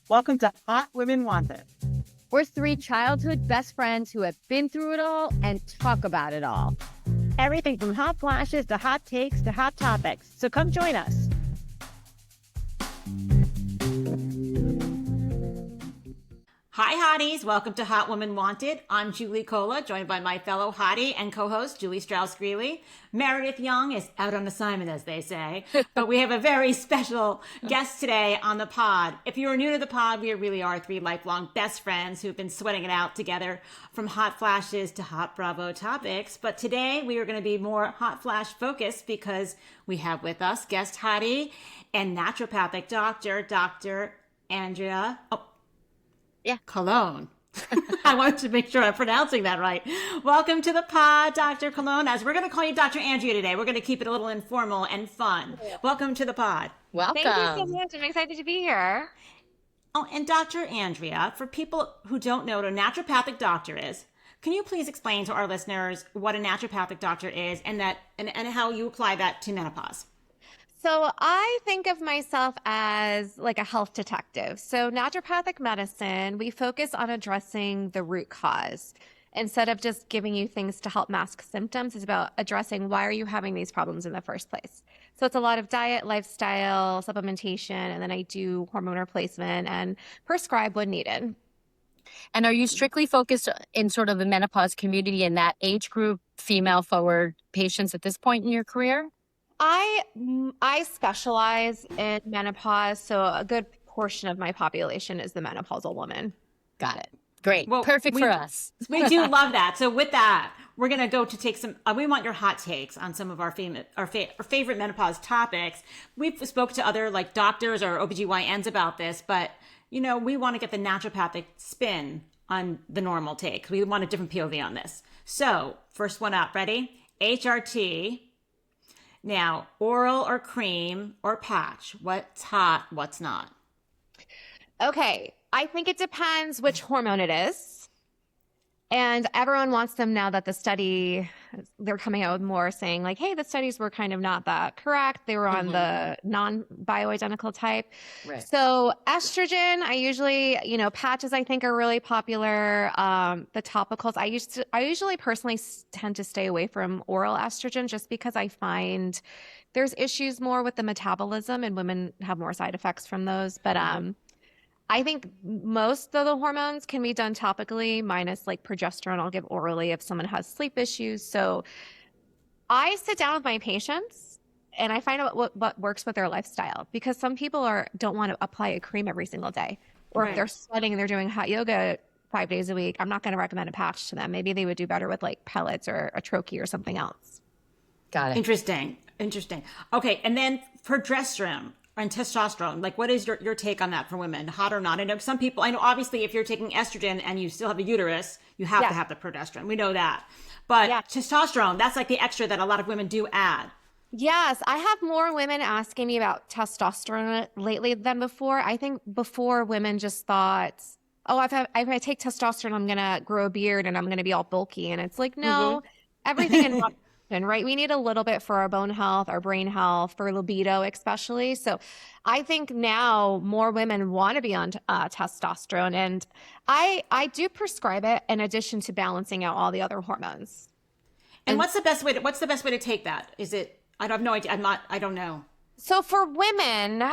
Welcome to Hot Women Wanted. We're three childhood best friends who have been through it all and talk about it all. Everything from hot flashes to hot takes to hot topics. So come join us. Hi, Hotties. Welcome to Hot Woman Wanted. I'm Julie Cola, joined by my fellow Hottie and co-host, Julie Strauss-Greeley. Meredith Young is out on assignment, as they say. But we have a very special guest today on the pod. If you are new to the pod, we really are three lifelong best friends who've been sweating it out together from hot flashes to hot Bravo topics. But today we are going to be more hot flash focused because we have with us guest Hottie and naturopathic doctor, Dr. Andrea Colon. I wanted to make sure I'm pronouncing that right. Welcome to the pod, Dr. Colon. As we're going to call you Dr. Andrea today, we're going to keep it a little informal and fun. Welcome to the pod. Welcome. Thank you so much. I'm excited to be here. Oh, and Dr. Andrea, for people who don't know what a naturopathic doctor is, can you please explain to our listeners what a naturopathic doctor is and how you apply that to menopause? So I think of myself as like a health detective. So naturopathic medicine, we focus on addressing the root cause. Instead of just giving you things to help mask symptoms, it's about addressing why are you having these problems in the first place. So it's a lot of diet, lifestyle, supplementation, and then I do hormone replacement and prescribe when needed. And are you strictly focused in sort of the menopause community in that age group, female forward patients at this point in your career? I specialize in menopause, so a good portion of my population is the menopausal woman. Got it. Great. Well, perfect for us. We do love that. So with that, we're going to go to take some, we want your hot takes on some of our favorite menopause topics. We've spoke to other like doctors or OBGYNs about this, but you know, we want to get the naturopathic spin on the normal take. We want a different POV on this. So first one up, ready? HRT. Now, oral or cream or patch, what's hot, what's not? Okay, I think it depends which hormone it is. And everyone wants them now that they're coming out with more saying like, hey, the studies were kind of not that correct. They were on the non-bioidentical type. Right. So estrogen, I usually, patches I think are really popular. The topicals, I usually personally tend to stay away from oral estrogen just because I find there's issues more with the metabolism and women have more side effects from those. But I think most of the hormones can be done topically, minus like progesterone. I'll give orally if someone has sleep issues. So I sit down with my patients and I find out what works with their lifestyle, because some people don't want to apply a cream every single day, or if they're sweating and they're doing hot yoga 5 days a week, I'm not going to recommend a patch to them. Maybe they would do better with like pellets or a troche or something else. Got it. Interesting. Okay, and then progesterone and testosterone, like what is your take on that for women, hot or not? I know some people, obviously if you're taking estrogen and you still have a uterus, you have to have the progesterone. We know that. But testosterone, that's like the extra that a lot of women do add. Yes, I have more women asking me about testosterone lately than before. I think before women just thought, oh, if I take testosterone, I'm going to grow a beard and I'm going to be all bulky. And it's like, no, everything in moderation, right? We need a little bit for our bone health, our brain health, for libido especially. So I think now more women want to be on testosterone, and I do prescribe it in addition to balancing out all the other hormones. And what's the best way to take that? Is it, I have no idea. I don't know. So for women,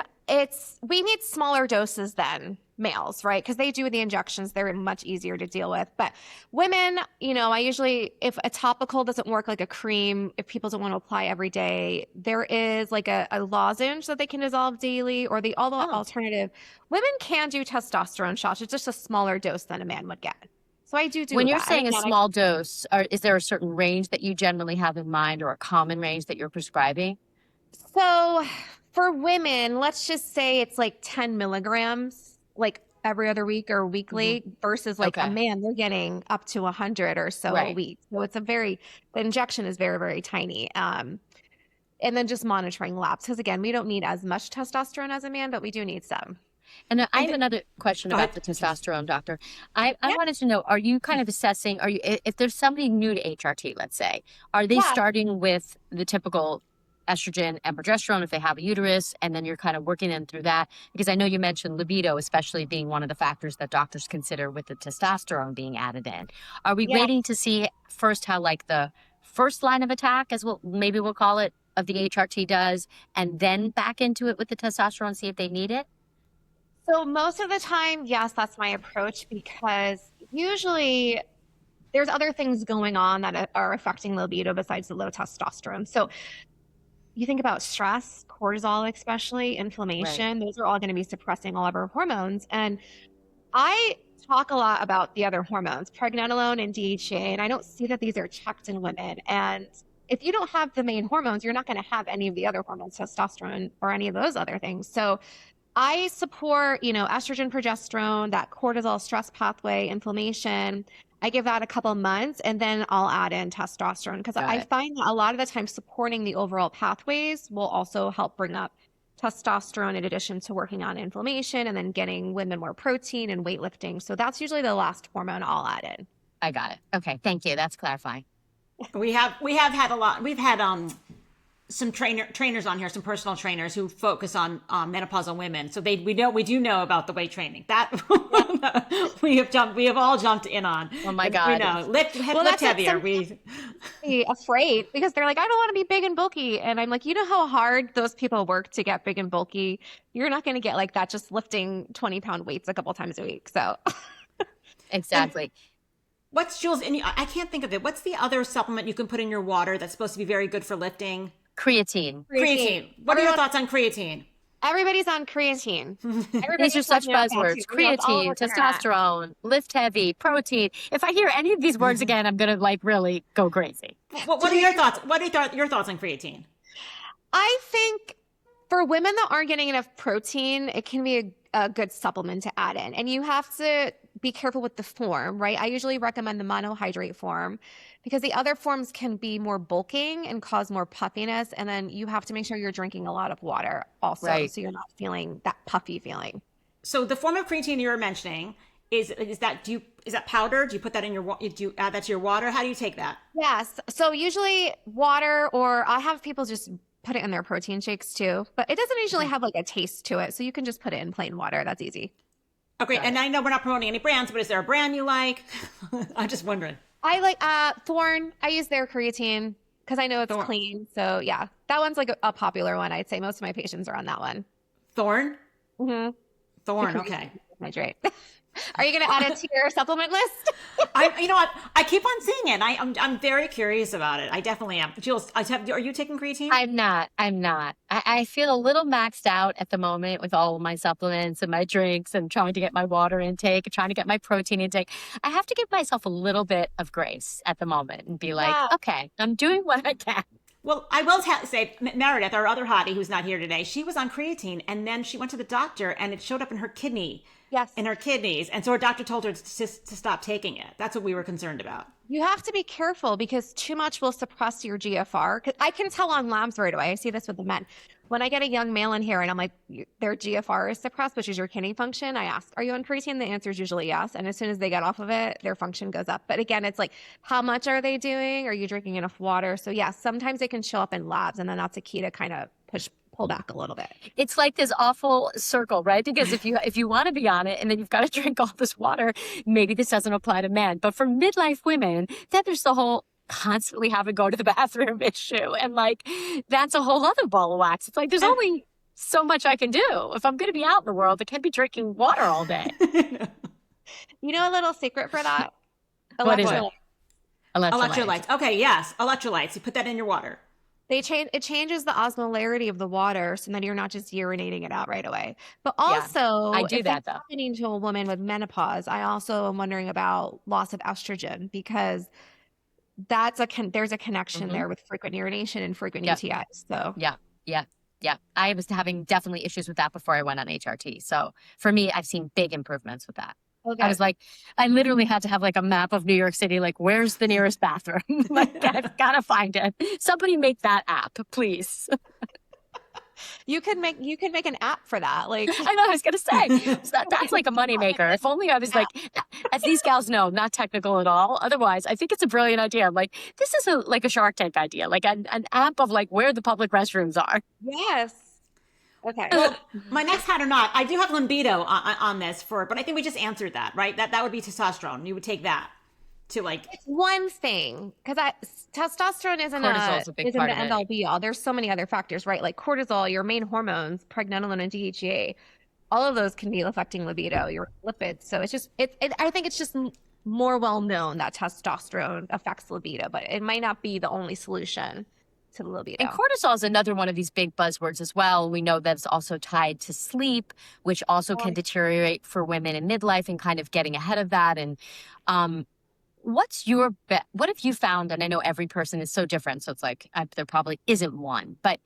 we need smaller doses than males, right? Because they do the injections, they're much easier to deal with. But women, I usually, if a topical doesn't work like a cream, if people don't want to apply every day, there is like a lozenge that they can dissolve daily, or the alternative. Women can do testosterone shots. It's just a smaller dose than a man would get. So I do When that. you're saying a small dose, is there a certain range that you generally have in mind, or a common range that you're prescribing? So for women, let's just say it's like 10 milligrams, like every other week or weekly, versus like a man, they're getting up to 100 or so a week. So the injection is very, very tiny. And then just monitoring labs. Because again, we don't need as much testosterone as a man, but we do need some. And I have another question about the testosterone, doctor. I wanted to know, are you kind of assessing, if there's somebody new to HRT, let's say, are they starting with the typical estrogen and progesterone if they have a uterus, and then you're kind of working them through that? Because I know you mentioned libido, especially being one of the factors that doctors consider with the testosterone being added in. Are we Yeah. waiting to see first how like the first line of attack, as maybe we'll call it, of the HRT does, and then back into it with the testosterone, see if they need it? So most of the time, yes, that's my approach, because usually there's other things going on that are affecting libido besides the low testosterone. So you think about stress, cortisol, especially inflammation, those are all going to be suppressing all of our hormones. And I talk a lot about the other hormones, pregnenolone and DHEA, and I don't see that these are checked in women. And if you don't have the main hormones, you're not going to have any of the other hormones, testosterone or any of those other things. So I support, estrogen, progesterone, that cortisol stress pathway, inflammation. I give that a couple months, and then I'll add in testosterone, because I find that a lot of the time supporting the overall pathways will also help bring up testosterone, in addition to working on inflammation and then getting women more protein and weightlifting. So that's usually the last hormone I'll add in. I got it. Okay, thank you. That's clarifying. We have had a lot. We've had some trainers on here, some personal trainers who focus on menopausal women. So we do know about the weight training that we have all jumped in on. Oh my God. We know lift heavier. We afraid, because they're like, I don't want to be big and bulky. And I'm like, you know how hard those people work to get big and bulky? You're not going to get like that just lifting 20-pound weights a couple times a week. So exactly. What's Jules? And I can't think of it. What's the other supplement you can put in your water that's supposed to be very good for lifting? Creatine. What are your thoughts on creatine? Everybody's on creatine. These are such buzzwords. Creatine, testosterone, lift heavy, protein. If I hear any of these words again, I'm going to really go crazy. What are your thoughts? What are your thoughts on creatine? I think for women that aren't getting enough protein, it can be a good supplement to add in. And you have to be careful with the form, right? I usually recommend the monohydrate form, because the other forms can be more bulking and cause more puffiness. And then you have to make sure you're drinking a lot of water also, so you're not feeling that puffy feeling. So the form of creatine you're mentioning is that powder? Do you put that in do you add that to your water? How do you take that? Yes. So usually water, or I have people just put it in their protein shakes too, but it doesn't usually have like a taste to it. So you can just put it in plain water. That's easy. Okay. And I know we're not promoting any brands, but is there a brand you like? I'm just wondering. I like Thorne. I use their creatine because I know it's clean. So yeah, that one's like a popular one. I'd say most of my patients are on that one. Thorne? Mm-hmm. Thorne, okay. Hydrate. Are you going to add it to your supplement list? You know what? I keep on seeing it. I'm very curious about it. I definitely am. Jules, are you taking creatine? I'm not. I feel a little maxed out at the moment with all of my supplements and my drinks and trying to get my water intake and trying to get my protein intake. I have to give myself a little bit of grace at the moment and be like, okay, I'm doing what I can. Well, I will say, Meredith, our other hottie who's not here today, she was on creatine, and then she went to the doctor and it showed up in her kidney. Yes. In her kidneys. And so her doctor told her to stop taking it. That's what we were concerned about. You have to be careful, because too much will suppress your GFR. 'Cause I can tell on labs right away. I see this with the men. When I get a young male in here and I'm like, their GFR is suppressed, which is your kidney function, I ask, are you on creatine? The answer is usually yes. And as soon as they get off of it, their function goes up. But again, it's like, how much are they doing? Are you drinking enough water? So yes, sometimes it can show up in labs, and then that's a key to kind of pull back a little bit. It's like this awful circle, right? Because if you want to be on it and then you've got to drink all this water, maybe this doesn't apply to men. But for midlife women, then there's the whole constantly have to go to the bathroom issue. And that's a whole other ball of wax. It's like, there's only so much I can do. If I'm going to be out in the world, I can't be drinking water all day. You know a little secret for that? What is it? Electrolytes. Okay, yes. Electrolytes. You put that in your water. It changes the osmolarity of the water, so that you're not just urinating it out right away. But also, I do that though. Happening to a woman with menopause, I also am wondering about loss of estrogen, because there's a connection there with frequent urination and frequent UTIs. So yeah. I was having definitely issues with that before I went on HRT. So for me, I've seen big improvements with that. Okay. I was like, I literally had to have a map of New York City. Where's the nearest bathroom? I've got to find it. Somebody make that app, please. You could make an app for that. Like, I know, I was going to say, so that's like a moneymaker. If only I was like, as these gals know, not technical at all. Otherwise, I think it's a brilliant idea. I'm like, this is like a Shark Tank idea, like an app of like where the public restrooms are. yes. Okay. Well, my next hat or not, I do have libido on this but I think we just answered that, right? That would be testosterone. You would take that to like. It's one thing, because testosterone isn't Cortisol's a big isn't part the of it. end all be all. There's so many other factors, right? Like cortisol, your main hormones, pregnenolone and DHEA, all of those can be affecting libido, your lipids. So it's just I think it's just more well known that testosterone affects libido, but it might not be the only solution to the libido. And cortisol is another one of these big buzzwords as well. We know that's also tied to sleep, which also can deteriorate for women in midlife and kind of getting ahead of that. And what have you found? And I know every person is so different, so it's like there probably isn't one. But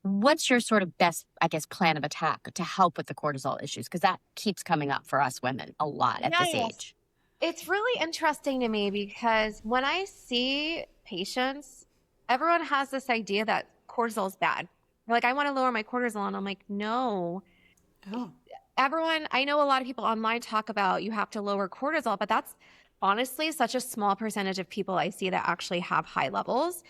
what's your sort of best, I guess, plan of attack to help with the cortisol issues? Because that keeps coming up for us women a lot at this age. It's really interesting to me because when I see patients, everyone has this idea that cortisol is bad. They're like, I want to lower my cortisol. And I'm like, no. Oh. Everyone, I know a lot of people online talk about you have to lower cortisol, but that's honestly such a small percentage of people I see that actually have high levels.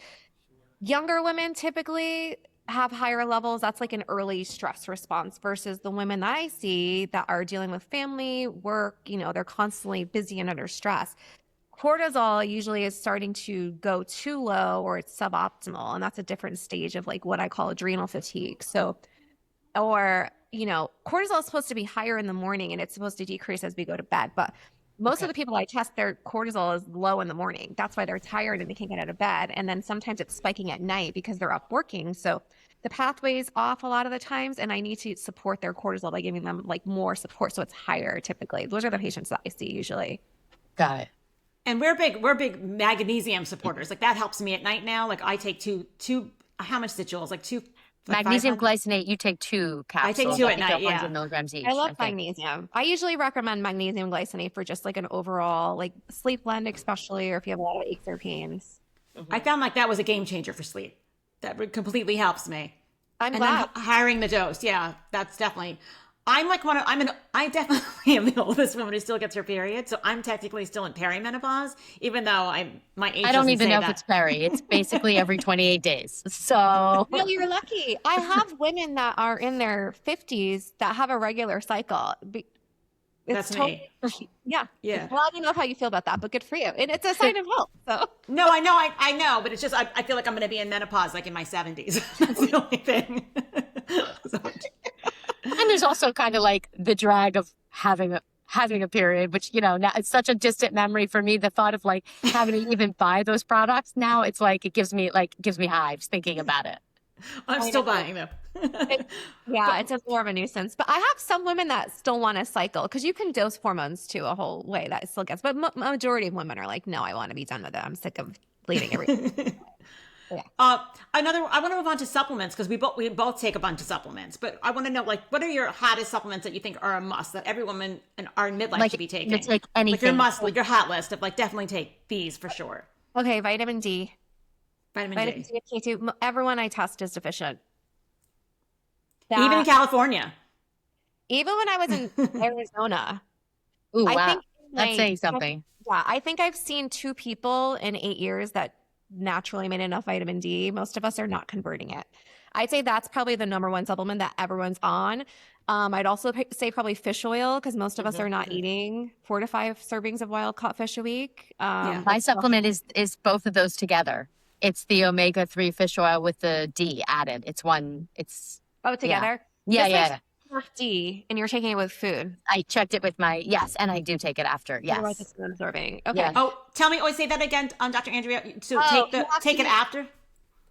Younger women typically have higher levels. That's like an early stress response versus the women that I see that are dealing with family, work, they're constantly busy and under stress. Cortisol usually is starting to go too low or it's suboptimal. And that's a different stage of like what I call adrenal fatigue. So, cortisol is supposed to be higher in the morning and it's supposed to decrease as we go to bed. But most of the people I test, their cortisol is low in the morning. That's why they're tired and they can't get out of bed. And then sometimes it's spiking at night because they're up working. So the pathway's off a lot of the times. And I need to support their cortisol by giving them like more support. So it's higher typically. Those are the patients that I see usually. Got it. And we're big magnesium supporters. Like that helps me at night now. Like I take two, how much is it, Jules? Like two. Like Magnesium 500? glycinate, you take 2 capsules. I take 2 at night, 100 milligrams each. I love magnesium. I usually recommend magnesium glycinate for just like an overall like sleep blend, especially, or if you have a lot of aches or pains. I found like that was a game changer for sleep. That completely helps me. I'm and glad. then hiring the dose. Yeah, that's definitely. I definitely am the oldest woman who still gets her period, so I'm technically still in perimenopause, even though my age. I don't even know that. if it's peri. It's basically every 28 days. So. Well, you're lucky. I have women that are in their 50s that have a regular cycle. That's me. Yeah. Yeah. Well, I don't know how you feel about that, but good for you. And it's a sign of health. So. No, I know, but it's just I feel like I'm going to be in menopause like in my 70s. That's the only thing. And there's also kind of like the drag of having a period, which, now it's such a distant memory for me. The thought of like having to even buy those products now, it's like it gives me hives thinking about it. I'm still buying them. It's just more of a nuisance. But I have some women that still want to cycle because you can dose hormones to a whole way that it still gets. But majority of women are like, no, I want to be done with it. I'm sick of bleeding everything. Yeah. I want to move on to supplements because we both take a bunch of supplements, but I want to know like what are your hottest supplements that you think are a must that every woman in our midlife should be taking? It's like anything. Like your must, like your hot list of like definitely take these for sure. Okay, vitamin D. Vitamin D. and K2. Everyone I test is deficient. Even in California. Even when I was in Arizona. Ooh, wow. Think that's saying something. Yeah, I think I've seen 2 people in 8 years that naturally made enough vitamin D. Most of us are not converting it. I'd say that's probably the number one supplement that everyone's on. I'd also say probably fish oil because most of us are not eating 4 to 5 servings of wild caught fish a week. My supplement is both of those together. It's the omega-3 fish oil with the D added. It's one. It's together. Yeah. D, and you're taking it with food. I checked it with yes, and I do take it after. Yes. Otherwise it's absorbing. Okay. Yeah. Oh, tell me. Always say that again, Dr. Andrea. So take it after.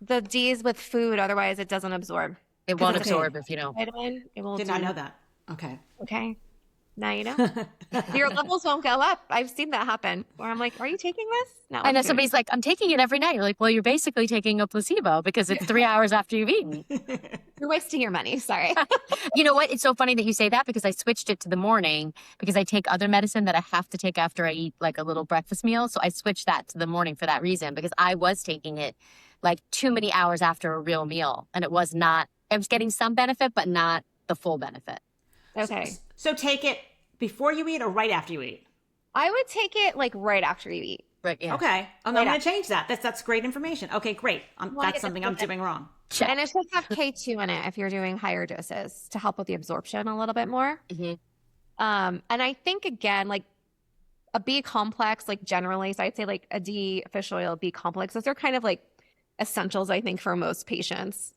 The D is with food. Otherwise, it doesn't absorb. It won't absorb if you don't. Vitamin. It will. Did not know that. Okay. Okay. Now you know. Your levels won't go up. I've seen that happen. Where I'm like, "Are you taking this?" No. I know somebody's like, "I'm taking it every night." You're like, "Well, you're basically taking a placebo because it's 3 hours after you've eaten." You're wasting your money. Sorry. You know what? It's so funny that you say that because I switched it to the morning because I take other medicine that I have to take after I eat like a little breakfast meal. So I switched that to the morning for that reason because I was taking it like too many hours after a real meal and it was not I was getting some benefit, but not the full benefit. Okay. So take it before you eat or right after you eat? I would take it like right after you eat. Right. Yeah. Okay. I'm Right going to change that. That's great information. Okay, great. That's something I'm doing wrong. Check. And it should have K2 in it if you're doing higher doses to help with the absorption a little bit more. Mm-hmm. And I think, again, like a B complex, like generally, so I'd say like a D fish oil, B complex, those are kind of like essentials, I think, for most patients.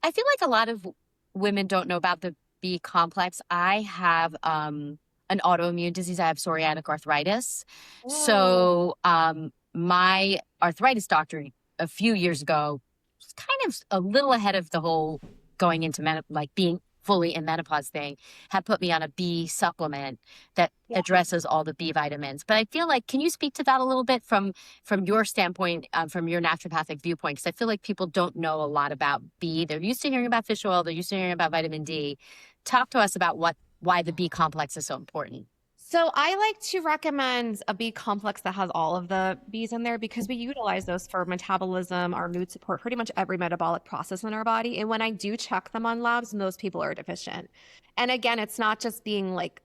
I feel like a lot of women don't know about the B complex. I have an autoimmune disease. I have psoriatic arthritis. So my arthritis doctor a few years ago was kind of a little ahead of the whole going into being fully in menopause thing, had put me on a B supplement that addresses all the B vitamins. But I feel like, can you speak to that a little bit from your standpoint, from your naturopathic viewpoint? Because I feel like people don't know a lot about B. They're used to hearing about fish oil. They're used to hearing about vitamin D. Talk to us about why the B complex is so important. So I like to recommend a B complex that has all of the Bs in there because we utilize those for metabolism, our mood support, pretty much every metabolic process in our body. And when I do check them on labs, most people are deficient. And again, it's not just being like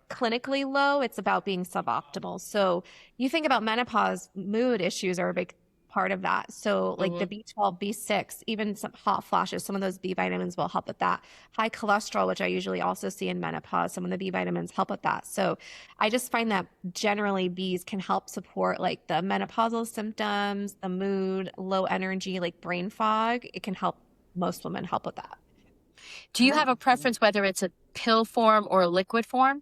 clinically low, it's about being suboptimal. So you think about menopause, mood issues are a big part of that. So like the B12, B6, even some hot flashes, some of those B vitamins will help with that. High cholesterol, which I usually also see in menopause, some of the B vitamins help with that. So I just find that generally Bs can help support like the menopausal symptoms, the mood, low energy, like brain fog. It can help most women help with that. Do you have a preference whether it's a pill form or a liquid form?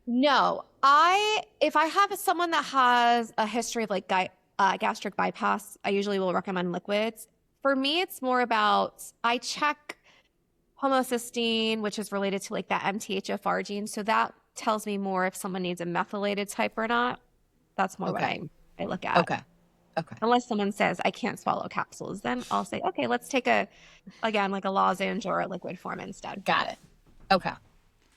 No, if I have someone that has a history of like gastric bypass, I usually will recommend liquids. For me, it's more about, I check homocysteine, which is related to like that MTHFR gene. So that tells me more if someone needs a methylated type or not. That's more what I look at. Okay. Unless someone says I can't swallow capsules, then I'll say, okay, let's take like a lozenge or a liquid form instead. Got it. Okay.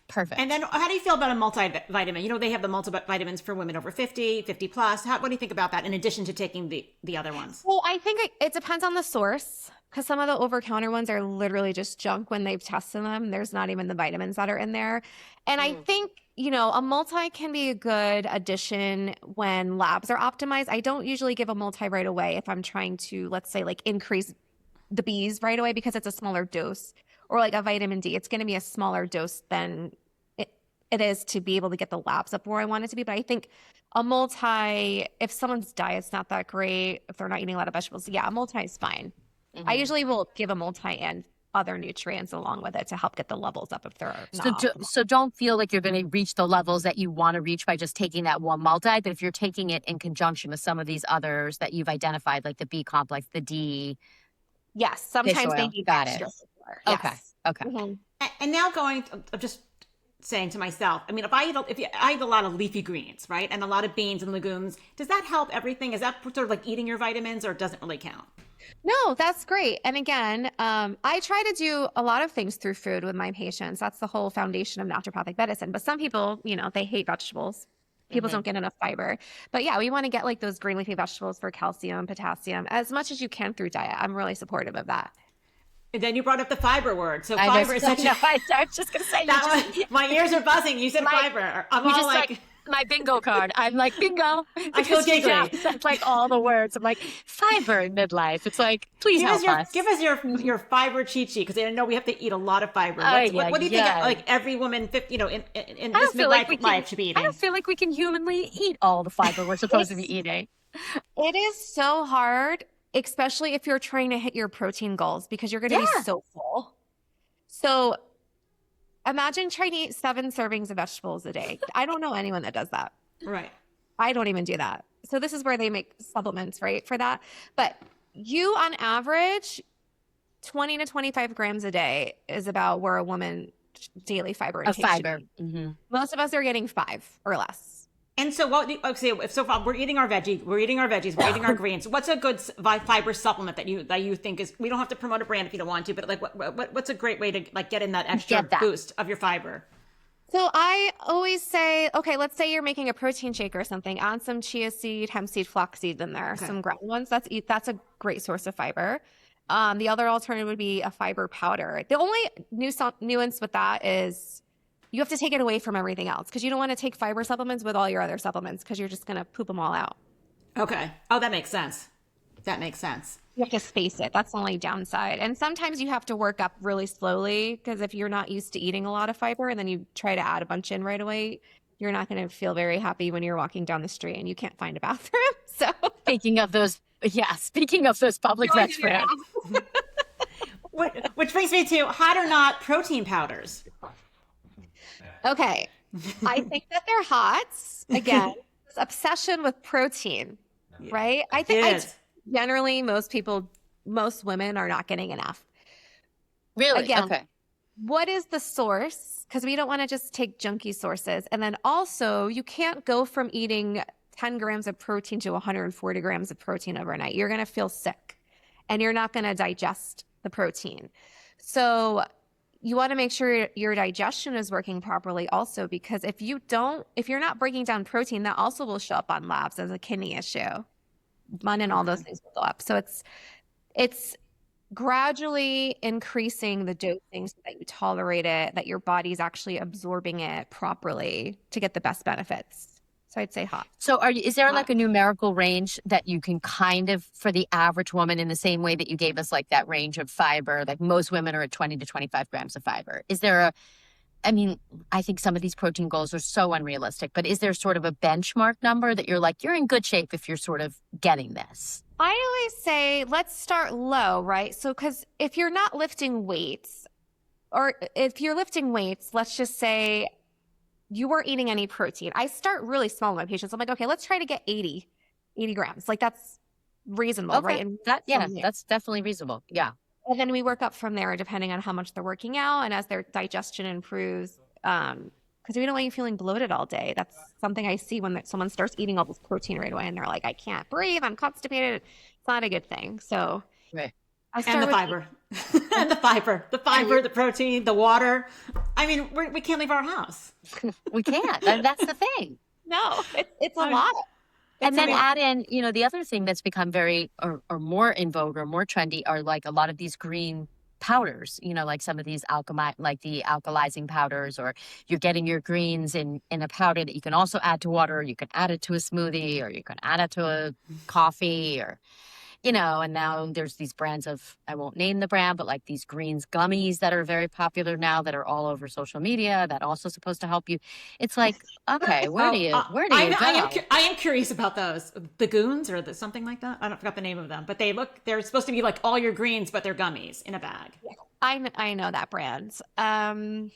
Perfect. And then how do you feel about a multivitamin? You know, they have the multivitamins for women over 50, 50 plus. What do you think about that in addition to taking the other ones? Well, I think it depends on the source because some of the over-counter ones are literally just junk when they've tested them. There's not even the vitamins that are in there. And I think, a multi can be a good addition when labs are optimized. I don't usually give a multi right away if I'm trying to, let's say, like increase the Bs right away because it's a smaller dose. Or like a vitamin D, it's going to be a smaller dose than it is to be able to get the labs up where I want it to be. But I think a multi, if someone's diet's not that great, if they're not eating a lot of vegetables, a multi is fine. I usually will give a multi and other nutrients along with it to help get the levels up if they're not. So don't feel like you're going to reach the levels that you want to reach by just taking that one multi. But if you're taking it in conjunction with some of these others that you've identified, like the B complex, the D. Yes, sometimes they need extra support. Yes. Okay. And now I'm just saying to myself, I mean, if I eat a lot of leafy greens, right, and a lot of beans and legumes, does that help everything? Is that sort of like eating your vitamins, or it doesn't really count? No, that's great. And again, I try to do a lot of things through food with my patients. That's the whole foundation of naturopathic medicine. But some people, they hate vegetables. People don't get enough fiber. But yeah, we want to get like those green leafy vegetables for calcium, potassium, as much as you can through diet. I'm really supportive of that. And then you brought up the fiber word. So fiber is such I was just going to say that. My ears are buzzing. You said fiber. I'm all like my bingo card. I'm like, bingo. I feel giggly. That's like all the words. I'm like, fiber in midlife. It's like, please help us. Give us your fiber cheat sheet, because I know we have to eat a lot of fiber. What do you think? Like every woman, in this midlife life should be eating. I don't feel like we can humanly eat all the fiber we're supposed to be eating. It is so hard, especially if you're trying to hit your protein goals, because you're going to be so full. So imagine trying to eat 7 servings of vegetables a day. I don't know anyone that does that. Right. I don't even do that. So this is where they make supplements, right, for that. But you, on average, 20 to 25 grams a day is about where a woman daily fiber intake should be. Most of us are getting 5 or less. And so we're eating our veggies, we're eating our greens. What's a good fiber supplement that you think is, we don't have to promote a brand if you don't want to, but like what's a great way to like get in that extra boost of your fiber? So I always say, okay, let's say you're making a protein shake or something, add some chia seed, hemp seed, flax seed in there, some ground ones. That's a great source of fiber. The other alternative would be a fiber powder. The only nuance with that is you have to take it away from everything else because you don't want to take fiber supplements with all your other supplements because you're just going to poop them all out. Okay. Oh, that makes sense. That makes sense. You have to space it. That's the only downside. And sometimes you have to work up really slowly because if you're not used to eating a lot of fiber and then you try to add a bunch in right away, you're not going to feel very happy when you're walking down the street and you can't find a bathroom. So Speaking of those public restrooms. Which brings me to hot or not protein powders. okay. I think that they're hot. Again, this obsession with protein, right? I think generally most women are not getting enough. Really? Again, Okay. what is the source? Because we don't want to just take junky sources. And then also, you can't go from eating 10 grams of protein to 140 grams of protein overnight. You're going to feel sick and you're not going to digest the protein. So you want to make sure your digestion is working properly also, because if you're not breaking down protein, that also will show up on labs as a kidney issue. Mun and all those things will go up. So it's gradually increasing the dosing so that you tolerate it, that your body's actually absorbing it properly to get the best benefits. So I'd say hot. So is there like a numerical range that you can kind of, for the average woman, in the same way that you gave us like that range of fiber, like most women are at 20 to 25 grams of fiber. Is there I think some of these protein goals are so unrealistic, but is there sort of a benchmark number that you're like, you're in good shape if you're sort of getting this? I always say, let's start low, right? So, because if you're not lifting weights, or if you're lifting weights, let's just say you weren't eating any protein. I start really small with my patients. I'm like, okay, let's try to get 80 grams. Like that's reasonable, Okay. right? And that's definitely reasonable. Yeah. And then we work up from there depending on how much they're working out and as their digestion improves. Because we don't want you feeling bloated all day. That's something I see when someone starts eating all this protein right away and they're like, I can't breathe, I'm constipated. It's not a good thing. So right. And the fiber. And the fiber, the protein, the water. I mean, we can't leave our house. We can't. That's the thing. No, it's a lot. And then add in, the other thing that's become very or more in vogue or more trendy are like a lot of these green powders, like some of these like the alkalizing powders, or you're getting your greens in a powder that you can also add to water, or you can add it to a smoothie, or you can add it to a coffee, or and now there's these brands of, I won't name the brand, but like these greens gummies that are very popular now that are all over social media that also supposed to help you. It's like, okay, where do you go? I am curious about those. The goons or something like that. I forgot the name of them, but they're supposed to be like all your greens, but they're gummies in a bag. I know that brand. I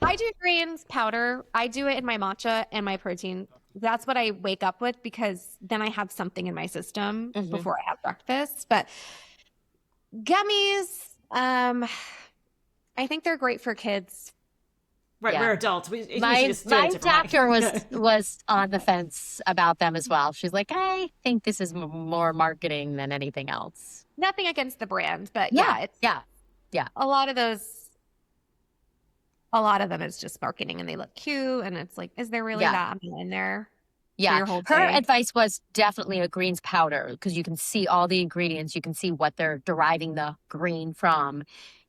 do greens powder. I do it in my matcha and my protein. That's what I wake up with because then I have something in my system before I have breakfast. But gummies, I think they're great for kids. Right, we're adults. My doctor was on the fence about them as well. She's like, I think this is more marketing than anything else. Nothing against the brand, but yeah. A lot of them is just marketing and they look cute and it's like, is there really that in there? Yeah. Her advice was definitely a greens powder because you can see all the ingredients. You can see what they're deriving the green from.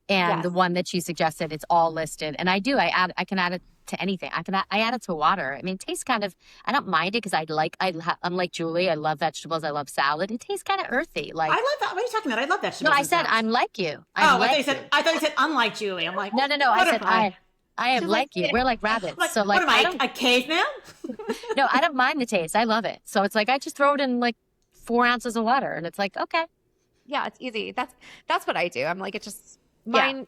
And the one that she suggested, it's all listed. And I can add it to anything. I add it to water. I mean, it tastes kind of, I don't mind it because I'm like Julie. I love vegetables. I love salad. It tastes kind of earthy. Like, I love that. What are you talking about? I love vegetables. No, I said, I'm like you. I thought you said unlike Julie. I'm like, no. I said, I am like you. We're like rabbits. What am I, a caveman? No, I don't mind the taste. I love it. So it's like, I just throw it in like 4 ounces of water and it's like, okay. Yeah, it's easy. That's what I do. I'm like, it just, mine,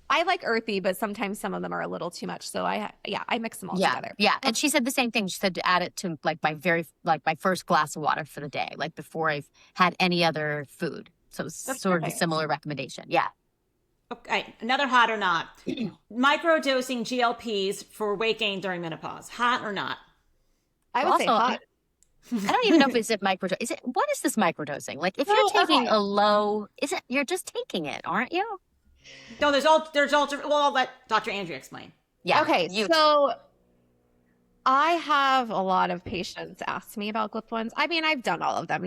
I like earthy, but sometimes some of them are a little too much. So I mix them all together. Yeah. And she said the same thing. She said to add it to like my first glass of water for the day, like before I've had any other food. So it's sort of a similar recommendation. Yeah. Okay, another hot or not. Microdosing GLPs for weight gain during menopause. Hot or not? I would say hot. I don't even know if it's microdosing. What is this microdosing? Like if you're taking a low, you're just taking it, aren't you? No, there's all, well, I'll let Dr. Andrea explain. Yeah. Okay, so I have a lot of patients ask me about GLP-1s. I mean, I've done all of them,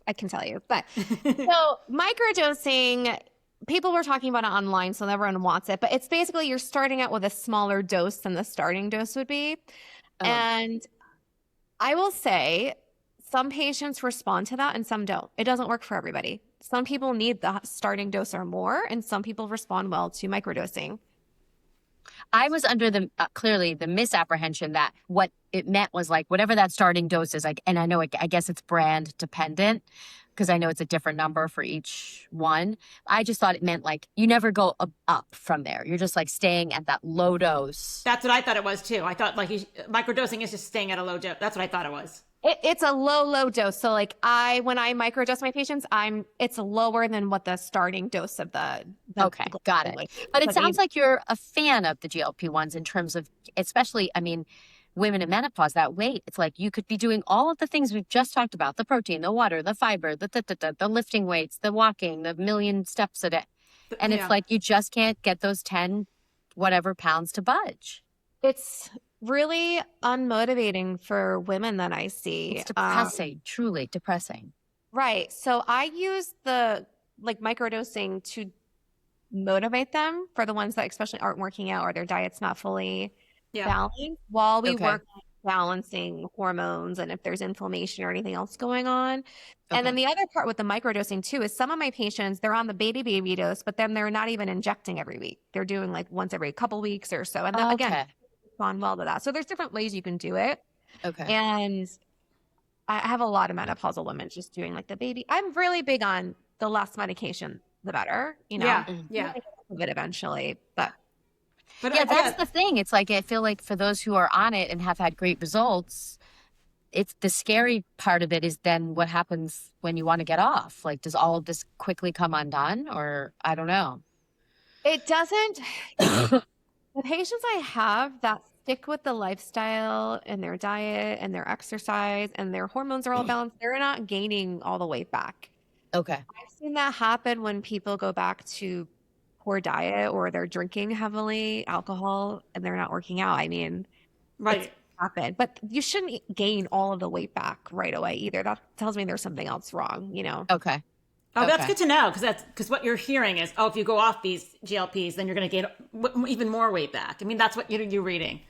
I can tell you. But so microdosing, people were talking about it online, so everyone wants it. But it's basically you're starting out with a smaller dose than the starting dose would be. Oh. And I will say some patients respond to that and some don't. It doesn't work for everybody. Some people need the starting dose or more, and some people respond well to microdosing. I was under the clearly the misapprehension that what it meant was like whatever that starting dose is like, and I know I guess it's brand dependent because I know it's a different number for each one. I just thought it meant like you never go up from there. You're just like staying at that low dose. That's what I thought it was too. I thought like microdosing is just staying at a low dose. That's what I thought it was. It's a low dose. So like when I microdose my patients, it's lower than what the starting dose of the Okay, got it. But it sounds like you're a fan of the GLP-1s in terms of, especially, I mean, women in menopause, that weight. It's like you could be doing all of the things we've just talked about, the protein, the water, the fiber, the lifting weights, the walking, the million steps a day. And it's like you just can't get those 10 whatever pounds to budge. It's really unmotivating for women that I see. It's depressing, truly depressing. Right. So I use the microdosing to motivate them for the ones that especially aren't working out or their diet's not fully balanced while we work on balancing hormones and if there's inflammation or anything else going on. And then the other part with the microdosing too is some of my patients, they're on the baby dose, but then they're not even injecting every week. They're doing like once every couple weeks or so. And then again, respond well to that. So there's different ways you can do it. Okay. And I have a lot of menopausal women just doing like the baby. I'm really big on the less medication, the better, you know? Yeah. It eventually, but yeah, that's the thing. It's like, I feel like for those who are on it and have had great results, it's the scary part of it is then what happens when you want to get off? Like, does all of this quickly come undone or I don't know. It doesn't. The patients I have that stick with the lifestyle and their diet and their exercise and their hormones are all balanced, they're not gaining all the weight back. Okay. I've seen that happen when people go back to poor diet or they're drinking heavily alcohol and they're not working out. I mean, it's happened, but you shouldn't gain all of the weight back right away either. That tells me there's something else wrong, you know? Okay. Oh, that's good to know because what you're hearing is, if you go off these GLPs, then you're going to gain even more weight back. I mean, that's what you're reading.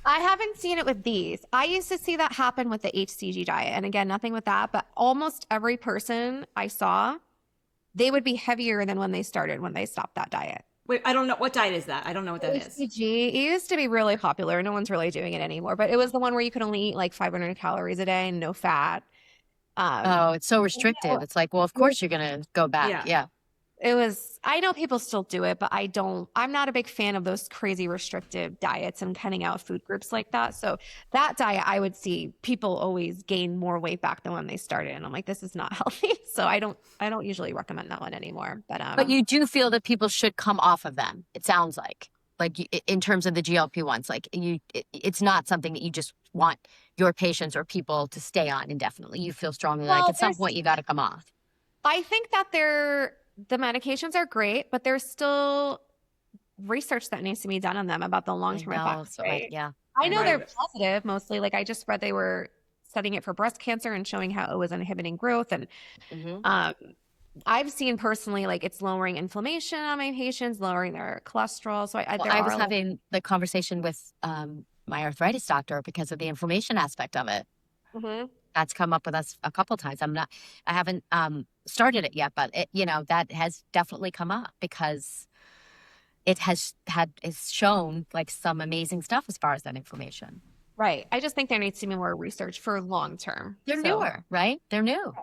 I haven't seen it with these. I used to see that happen with the HCG diet. And again, nothing with that, but almost every person I saw, they would be heavier than when they stopped that diet. Wait, I don't know. What diet is that? I don't know what that is. HCG, it used to be really popular. No one's really doing it anymore, but it was the one where you could only eat like 500 calories a day and no fat. It's so restrictive. It's like, well, of course you're going to go back. Yeah. It was, I know people still do it, but I'm not a big fan of those crazy restrictive diets and cutting out food groups like that. So that diet, I would see people always gain more weight back than when they started. And I'm like, this is not healthy. So I don't usually recommend that one anymore. But you do feel that people should come off of them. It sounds like in terms of the GLP-1s, like it's not something that you just want your patients or people to stay on indefinitely. You feel strongly like at some point you got to come off. I think that the medications are great, but there's still research that needs to be done on them about the long-term effects. Right? I know they're positive mostly. Like I just read they were studying it for breast cancer and showing how it was inhibiting growth. And I've seen personally, like it's lowering inflammation on my patients, lowering their cholesterol. So I was having the conversation with my arthritis doctor because of the inflammation aspect of it. That's come up with us a couple times. I haven't started it yet, but that has definitely come up because it's shown like some amazing stuff as far as that inflammation. Right. I just think there needs to be more research for long term. They're newer, right? They're new.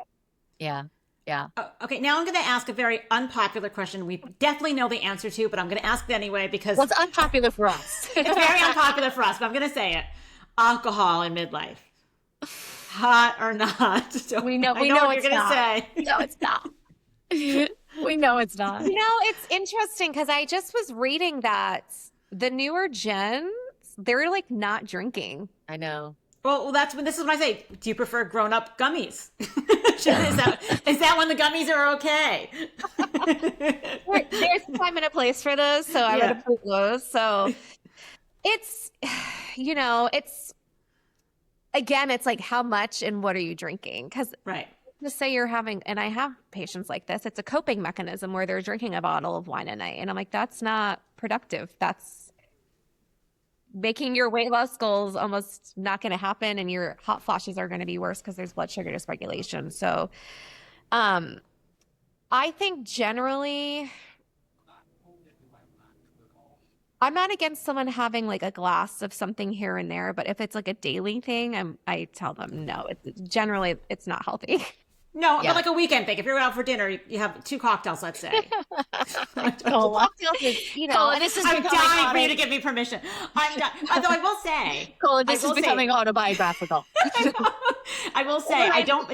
Yeah. Yeah. Okay, now I'm going to ask a very unpopular question we definitely know the answer to, but I'm going to ask it anyway because... Well, it's unpopular for us. It's very unpopular for us, but I'm going to say it. Alcohol in midlife. Hot or not? So we know what you're going to say. No, it's not. We know it's not. It's interesting because I just was reading that the newer gens, they're like not drinking. I know. Well, this is what I say. Do you prefer grown-up gummies? Is that when the gummies are okay? There's a time and a place for those, so I would approve those. So it's again, it's like how much and what are you drinking? Because just say you're having, and I have patients like this, it's a coping mechanism where they're drinking a bottle of wine a night. And I'm like, that's not productive. That's making your weight loss goals almost not going to happen. And your hot flashes are going to be worse because there's blood sugar dysregulation. So I think generally, I'm not against someone having like a glass of something here and there, but if it's like a daily thing, I tell them no. Generally it's not healthy. No, but like a weekend thing. If you're out for dinner, you have 2 cocktails, let's say. Cocktails is, Colin, this is I'm becoming dying for you to give me permission. I'm done. Although I will say, Colin, this is becoming autobiographical. I will say, I don't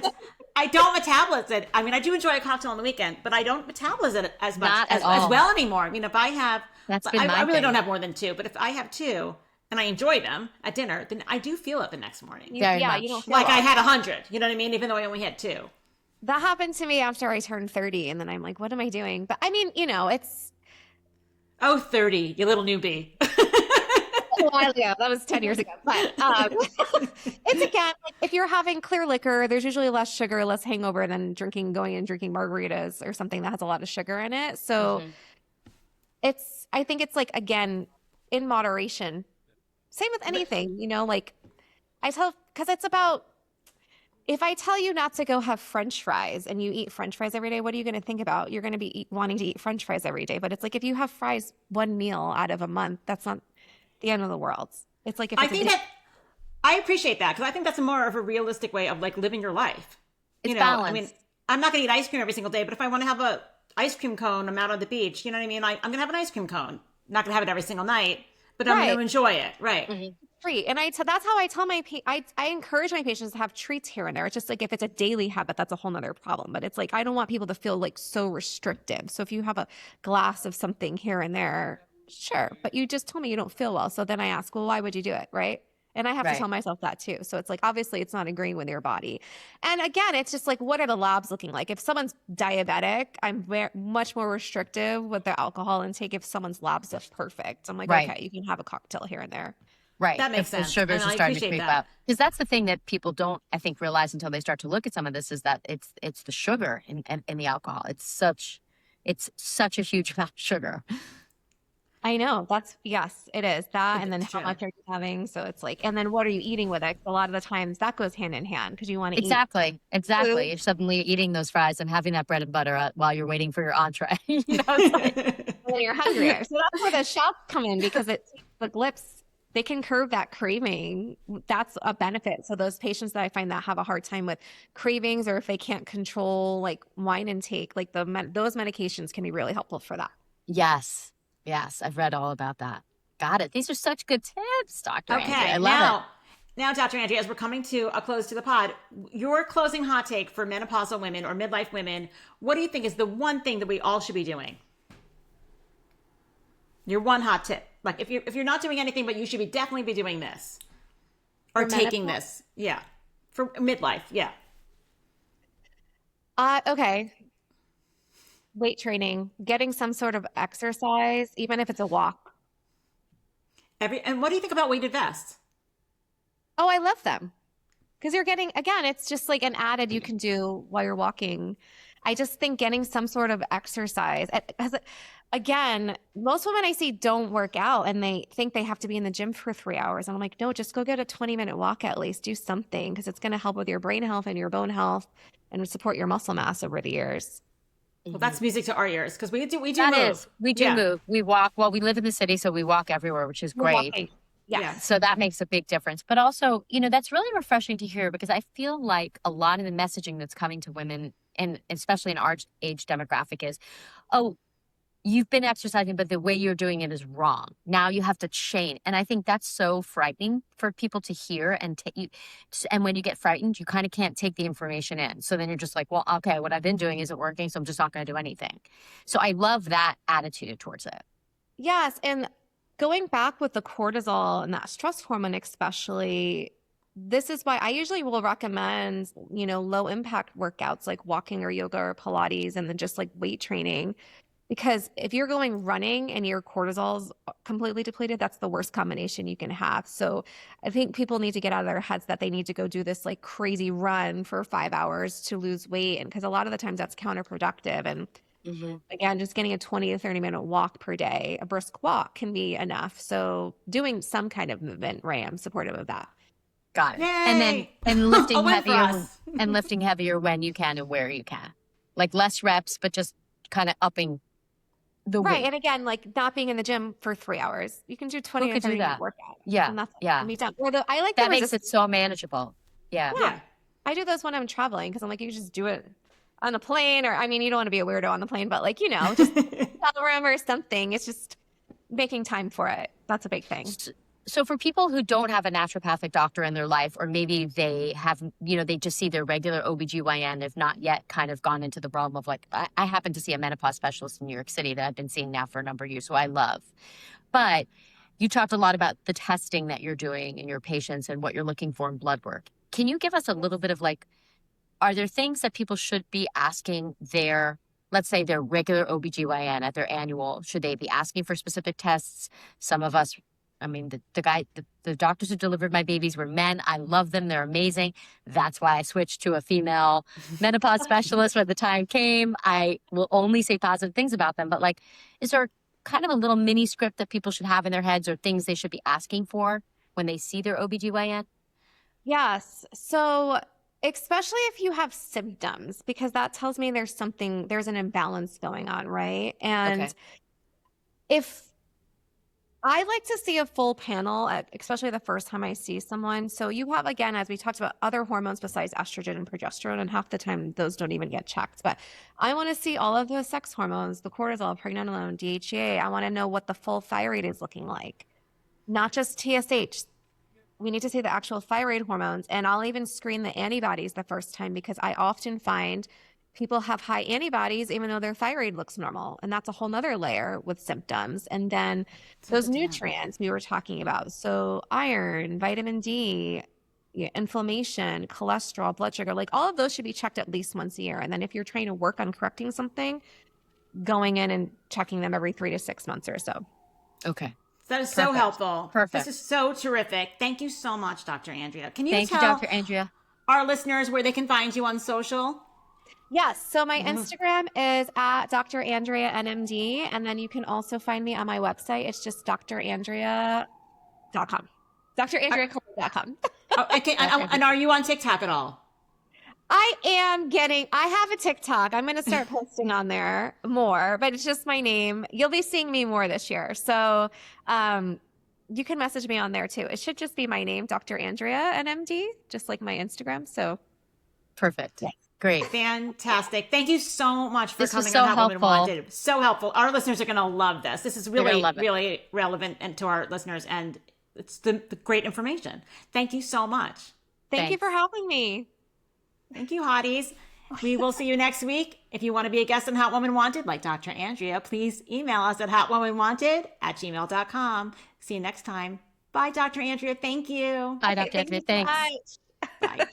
metabolize it. I mean, I do enjoy a cocktail on the weekend, but I don't metabolize it as much as well anymore. I mean, if I have, I really don't have more than 2, but if I have 2 and I enjoy them at dinner, then I do feel it the next morning. You don't feel like I had 100. You know what I mean? Even though I only had 2. That happened to me after I turned 30, and then I'm like, what am I doing? But I mean, it's... Oh, 30, you little newbie. A while ago. That was 10 years ago. But it's again, like if you're having clear liquor, there's usually less sugar, less hangover than going and drinking margaritas or something that has a lot of sugar in it. So I think it's like, again, in moderation. Same with anything, like because it's about, if I tell you not to go have French fries and you eat French fries every day, what are you going to think about? You're going to be wanting to eat French fries every day. But it's like if you have fries one meal out of a month, that's not the end of the world. It's like I appreciate that because I think that's more of a realistic way of like living your life. It's balance. I mean, I'm not going to eat ice cream every single day, but if I want to have a ice cream cone, I'm out on the beach. You know what I mean? I'm going to have an ice cream cone. Not going to have it every single night, but I'm going to enjoy it. Right. Mm-hmm. Treat. And that's how I tell I encourage my patients to have treats here and there. It's just like if it's a daily habit, that's a whole nother problem. But it's like I don't want people to feel like so restrictive. So if you have a glass of something here and there, sure. But you just told me you don't feel well. So then I ask, well, why would you do it? Right. And I have to tell myself that too. So it's like, obviously it's not agreeing with your body. And again, it's just like, what are the labs looking like? If someone's diabetic, I'm much more restrictive with their alcohol intake. If someone's labs are perfect, I'm like, okay, you can have a cocktail here and there. Right. That makes sense. The sugars And are I starting to appreciate creep that. up. Because that's the thing that people don't, I think, realize until they start to look at some of this is that it's the sugar in the alcohol. It's such a huge amount of sugar. I know. Yes, it is that. And then how much are you having? So it's like, and then what are you eating with it? A lot of the times that goes hand in hand because you want to eat. Exactly. food. You're suddenly eating those fries and having that bread and butter while you're waiting for your entree. It's like, when you're hungrier. So that's where the shots come in because the lips, they can curb that craving. That's a benefit. So those patients that I find that have a hard time with cravings or if they can't control like wine intake, like those medications can be really helpful for that. Yes, I've read all about that. Got it. These are such good tips, Dr. Okay, Andrea. I love it. Now, Dr. Andrea, as we're coming to a close to the pod, your closing hot take for menopausal women or midlife women, what do you think is the one thing that we all should be doing? Your one hot tip. Like if you're not doing anything, but you should definitely be doing this. Or taking this. Yeah. For midlife. Yeah. Okay. Weight training, getting some sort of exercise, even if it's a walk. And what do you think about weighted vests? Oh, I love them. Because you're getting, again, it's just like an added you can do while you're walking. I just think getting some sort of exercise. Again, most women I see don't work out and they think they have to be in the gym for 3 hours. And I'm like, no, just go get a 20-minute walk at least. Do something because it's going to help with your brain health and your bone health and support your muscle mass over the years. Well, that's music to our ears because we do move. We do move. We walk. Well, we live in the city, so we walk everywhere, which is great. Yeah. So that makes a big difference. But also, that's really refreshing to hear because I feel like a lot of the messaging that's coming to women, and especially in our age demographic, is, oh, you've been exercising, but the way you're doing it is wrong. Now you have to change. And I think that's so frightening for people to hear and when you get frightened, you kind of can't take the information in. So then you're just like, well, okay, what I've been doing isn't working, so I'm just not going to do anything. So I love that attitude towards it. Yes. And going back with the cortisol and that stress hormone, especially, this is why I usually will recommend, low impact workouts like walking or yoga or Pilates and then just like weight training. Because if you're going running and your cortisol's completely depleted, that's the worst combination you can have. So I think people need to get out of their heads that they need to go do this like crazy run for 5 hours to lose weight. And because a lot of the times that's counterproductive. And again, just getting a 20 to 30 minute walk per day, a brisk walk can be enough. So doing some kind of movement, Ray, I'm supportive of that. Got it. Yay! And lifting A win for heavier us. and lifting heavier when you can and where you can. Like less reps, but just kind of upping the Right. weight. And again, like not being in the gym for 3 hours. You can do 20 Who or could do 30 minute that? workout. Yeah. And that's Yeah. can be done. Or I like That the makes it so manageable. Yeah. Yeah. I do those when I'm traveling because I'm like, you can just do it on a plane, or I mean, you don't want to be a weirdo on the plane, but like, just hotel room or something. It's just making time for it. That's a big thing. So for people who don't have a naturopathic doctor in their life, or maybe they have, they just see their regular OBGYN, if not yet kind of gone into the realm of like, I happen to see a menopause specialist in New York City that I've been seeing now for a number of years, who I love. But you talked a lot about the testing that you're doing in your patients and what you're looking for in blood work. Can you give us a little bit of like, are there things that people should be asking let's say their regular OBGYN at their annual, should they be asking for specific tests? Some of us, I mean, the doctors who delivered my babies were men. I love them. They're amazing. That's why I switched to a female menopause specialist when the time came. I will only say positive things about them. But like, is there kind of a little mini script that people should have in their heads, or things they should be asking for when they see their OBGYN? Yes. So especially if you have symptoms, because that tells me there's an imbalance going on, right? And Okay. if I like to see a full panel, especially the first time I see someone. So you have, again, as we talked about, other hormones besides estrogen and progesterone, and half the time those don't even get checked. But I want to see all of the sex hormones, the cortisol, pregnenolone, DHEA. I want to know what the full thyroid is looking like, not just TSH. We need to see the actual thyroid hormones. And I'll even screen the antibodies the first time, because I often find people have high antibodies even though their thyroid looks normal. And that's a whole nother layer with symptoms. And then those nutrients we were talking about. So iron, vitamin D, inflammation, cholesterol, blood sugar, like all of those should be checked at least once a year. And then if you're trying to work on correcting something, going in and checking them every 3 to 6 months or so. Okay. That is so helpful. Perfect. This is so terrific. Thank you so much, Dr. Andrea. Can you Thank you, tell Dr. Andrea. our listeners where they can find you on social? Yes. So my Instagram is at Dr. Andrea NMD. And then you can also find me on my website. It's just drandrea.com. drandreacolon.com. Oh, okay. And are you on TikTok at all? I have a TikTok. I'm going to start posting on there more, but it's just my name. You'll be seeing me more this year. So you can message me on there too. It should just be my name, Dr. Andrea NMD, just like my Instagram. So perfect. Yeah. Great. Fantastic. Thank you so much for This was coming so on Hot Woman helpful. Wanted. So helpful. Our listeners are going to love this. This is really, love it. really relevant and to our listeners, and it's the great information. Thank you so much. Thank you Thanks. for having me. Thank you, Hotties. We will see you next week. If you want to be a guest on Hot Woman Wanted, like Dr. Andrea, please email us at hotwomanwanted@gmail.com. See you next time. Bye, Dr. Andrea. Thank you. Bye, Dr. Thank you Andrea. so Thanks. much. Bye.